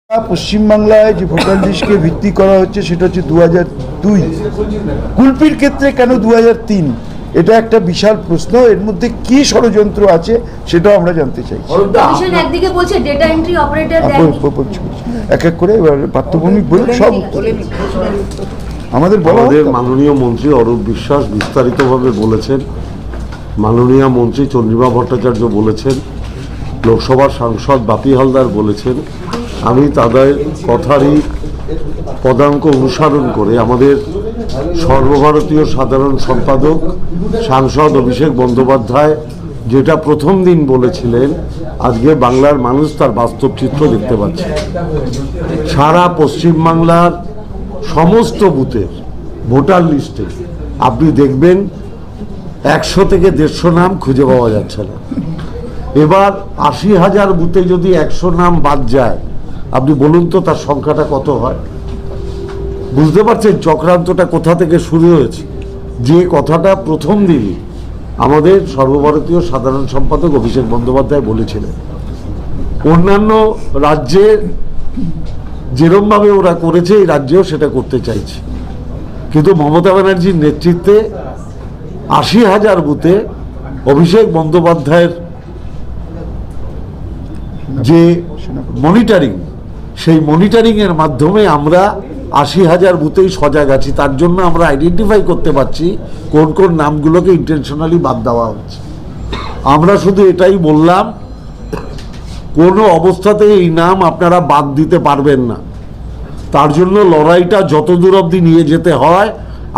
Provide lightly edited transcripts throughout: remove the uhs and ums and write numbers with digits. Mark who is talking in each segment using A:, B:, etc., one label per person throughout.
A: পশ্চিমবাংলায় যে ভোটার লিস্টকে ভিত্তি করা হচ্ছে সেটা হচ্ছে 2002, কুলপির ক্ষেত্রে কেন 2003? এটা একটা বিশাল প্রশ্ন। এর মধ্যে কি ষড়যন্ত্র আছে সেটাও আমরা জানতে চাই।
B: একদিকে বলছে ডেটা এন্ট্রি অপারেটর
A: এক এক করে এবার পার্থভৌমিক বলুন সব আমাদের
C: মাননীয় মন্ত্রী অরূপ বিশ্বাস বিস্তারিতভাবে বলেছেন, মাননীয় মন্ত্রী চন্দ্রিমা ভট্টাচার্য বলেছেন, লোকসভার সাংসদ বাপি হালদার বলেছেন। আমি তাদের কথারই পদাঙ্ক অনুসরণ করে আমাদের সর্বভারতীয় সাধারণ সম্পাদক সাংসদ অভিষেক বন্দ্যোপাধ্যায় যেটা প্রথম দিন বলেছিলেন, আজকে বাংলার মানুষ তার বাস্তব চিত্র দেখতে পাচ্ছে। সারা পশ্চিমবাংলার সমস্ত বুথের ভোটার লিস্টে আপনি দেখবেন 100 থেকে 150 নাম খুঁজে পাওয়া যাচ্ছে না। এবার 80,000 বুথে যদি 100 নাম বাদ যায়, আপনি বলুন তো তার সংখ্যাটা কত হয়? বুঝতে পারছেন চক্রান্তটা কোথা থেকে শুরু হয়েছে? যে কথাটা প্রথম দিনই আমাদের সর্বভারতীয় সাধারণ সম্পাদক অভিষেক বন্দ্যোপাধ্যায় বলেছিলেন। অন্যান্য রাজ্যে যেরমভাবে ওরা করেছে এই রাজ্যেও সেটা করতে চাইছে, কিন্তু মমতা ব্যানার্জির নেতৃত্বে 80,000 বুথে অভিষেক বন্দ্যোপাধ্যায়ের যে মনিটরিং, সেই মনিটরিংয়ের মাধ্যমে আমরা 80,000 বুথেই সজাগ আছি। তার জন্য আমরা আইডেন্টিফাই করতে পারছি কোন কোন নামগুলোকে ইন্টেনশনালি বাদ দেওয়া হচ্ছে। আমরা শুধু এটাই বললাম, কোনো অবস্থাতে এই নাম আপনারা বাদ দিতে পারবেন না। তার জন্য লড়াইটা যত দূর অবধি নিয়ে যেতে হয়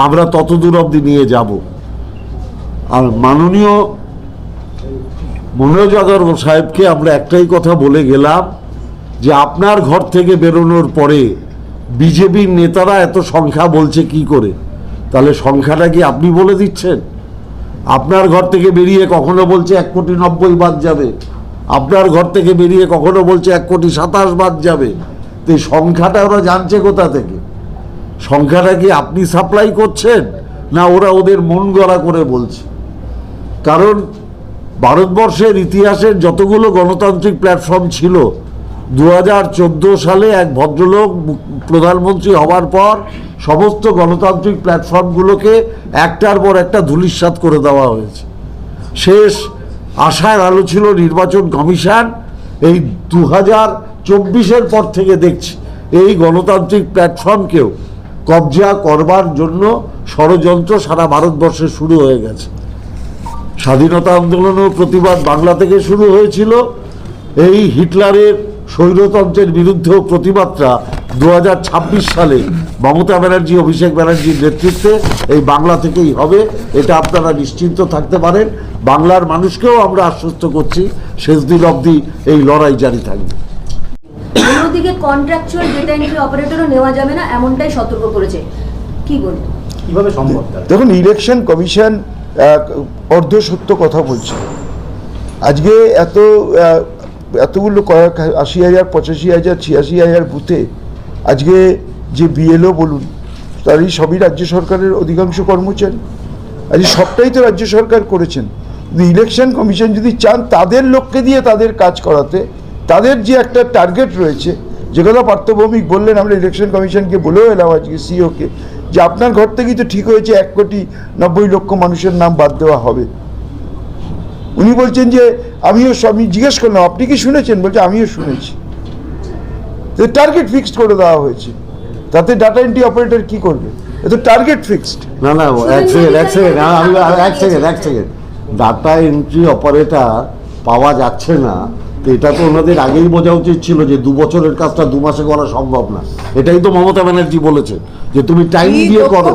C: আমরা তত দূর অবধি নিয়ে যাব। আর মাননীয় মনোজ আগরওয়াল সাহেবকে আমরা একটাই কথা বলে গেলাম যে আপনার ঘর থেকে বেরোনোর পরে বিজেপির নেতারা এত সংখ্যা বলছে কি করে? তাহলে সংখ্যাটা কি আপনি বলে দিচ্ছেন? আপনার ঘর থেকে বেরিয়ে কখনো বলছে 1,90,00,000 বাদ যাবে, আপনার ঘর থেকে বেরিয়ে কখনো বলছে 1,27,00,000 বাদ যাবে। তো এই সংখ্যাটা ওরা জানছে কোথা থেকে? সংখ্যাটা কি আপনি সাপ্লাই করছেন না ওরা ওদের মন গড়া করে বলছে? কারণ ভারতবর্ষের ইতিহাসের যতগুলো গণতান্ত্রিক প্ল্যাটফর্ম ছিল, 2014 সালে এক ভদ্রলোক প্রধানমন্ত্রী হওয়ার পর সমস্ত গণতান্ত্রিক প্ল্যাটফর্মগুলোকে একটার পর একটা ধূলিসাৎ করে দেওয়া হয়েছে। শেষ আশার আলো ছিল নির্বাচন কমিশন। এই 2024-এর পর থেকে দেখছি এই গণতান্ত্রিক প্ল্যাটফর্মকেও কবজা করবার জন্য ষড়যন্ত্র সারা ভারতবর্ষে শুরু হয়ে গেছে। স্বাধীনতা আন্দোলনের প্রতিবাদ বাংলা থেকে শুরু হয়েছিল। এই হিটলারের স্বৈরতন্ত্রের বিরুদ্ধেও প্রতিবাদটা 2026 সালে মমতা ব্যানার্জি অভিষেক ব্যানার্জির নেতৃত্বে এই বাংলা থেকেই হবে। এটা আপনারা নিশ্চিন্ত থাকতে পারেন। বাংলার মানুষকেও আমরা আশ্বস্ত করছি শেষ দিন অবধি এই লড়াই জারি থাকবে।
B: অন্যদিকে কন্ট্রাকচুয়াল ডেটা এন্ট্রি অপারেটরও নেওয়া যাবে না, এমনটাই সতর্ক করেছে। কি বলুন, কিভাবে সম্ভব?
A: দেখুন, ইলেকশন কমিশন অর্ধ সত্য কথা বলছে। আজকে এতগুলো 80,000, 85,000, 86,000 বুথে আজকে যে বিএলও বলুন, তারই সবই রাজ্য সরকারের অধিকাংশ কর্মচারী। আজকে সবটাই তো রাজ্য সরকার করেছেন। ইলেকশন কমিশন যদি চান তাদের লোককে দিয়ে তাদের কাজ করাতে, তাদের যে একটা টার্গেট রয়েছে, যে কথা পার্থভৌমিক বললেন, আমরা ইলেকশন কমিশনকে বলেও এলাম আজকে সিওকে, যে আপনার ঘর থেকেই তো ঠিক হয়েছে 1,90,00,000 মানুষের নাম বাদ দেওয়া হবে। উনি বলছেন যে আমি জিজ্ঞেস করলাম আপনি কি শুনেছেন? বলছে আমিও শুনেছি। টার্গেট ফিক্সড করে দেওয়া হয়েছে, তাতে ডাটা এন্ট্রি অপারেটর কি করবে? এ তো টার্গেট ফিক্সড।
C: না এক সেকেন্ড ডাটা এন্ট্রি অপারেটর পাওয়া যাচ্ছে না, তো এটা তো ওনাদের আগেই বোঝা উচিত ছিল যে 2 বছরের কাজটা 2 মাসে করা সম্ভব না। এটাই তো মমতা ব্যানার্জি বলেছে যে তুমি টাইম দিয়ে করো।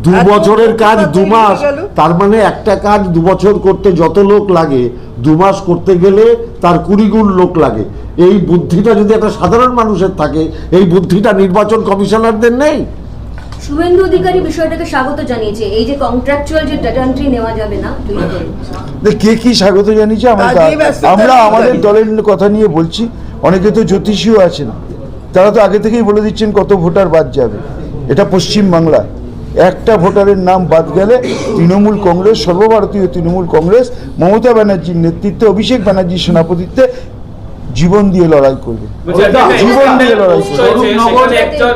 C: 2 বছরের কাজ 2 মাস, তার মানে একটা কাজ 2 বছর করতে যত লোক লাগে 2 মাস করতে গেলে তার 20 গুণ লোক লাগে। এই বুদ্ধিটা যদি একটা সাধারণ মানুষের থাকে, এই বুদ্ধিটা নির্বাচন কমিশনারদের নেই।
B: শুভেন্দু অধিকারী বিষয়টাকে স্বাগত জানিয়েছে, এই যে কন্ট্রাকচুয়াল যে ডাটা এন্ট্রি নেওয়া যাবে না।
A: কে কি স্বাগত জানিয়েছে? আমরা আমাদের দলের কথা নিয়ে বলছি। অনেকে তো জ্যোতিষীও আছেন, তারা তো আগে থেকেই বলে দিচ্ছেন কত ভোটার বাদ যাবে। এটা পশ্চিমবাংলা, একটা ভোটারের নাম বাদ গেলে তৃণমূল কংগ্রেস, সর্বভারতীয় তৃণমূল কংগ্রেস মমতা ব্যানার্জির নেতৃত্বে, অভিষেক ব্যানার্জির সভাপতিত্বে জীবন দিয়ে লড়াই করবে,
D: বলছি, একটা
A: জীবন দিয়ে লড়াই
D: post
A: করবে।
D: হয়েছে, সেখানে একটা